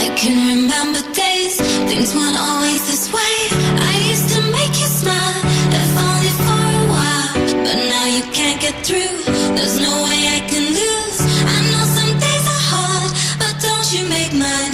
I can remember days, things weren't always this way. I used to make you smile, if only for a while. But now you can't get through, there's no way I can lose. I know some days are hard, but don't you make mine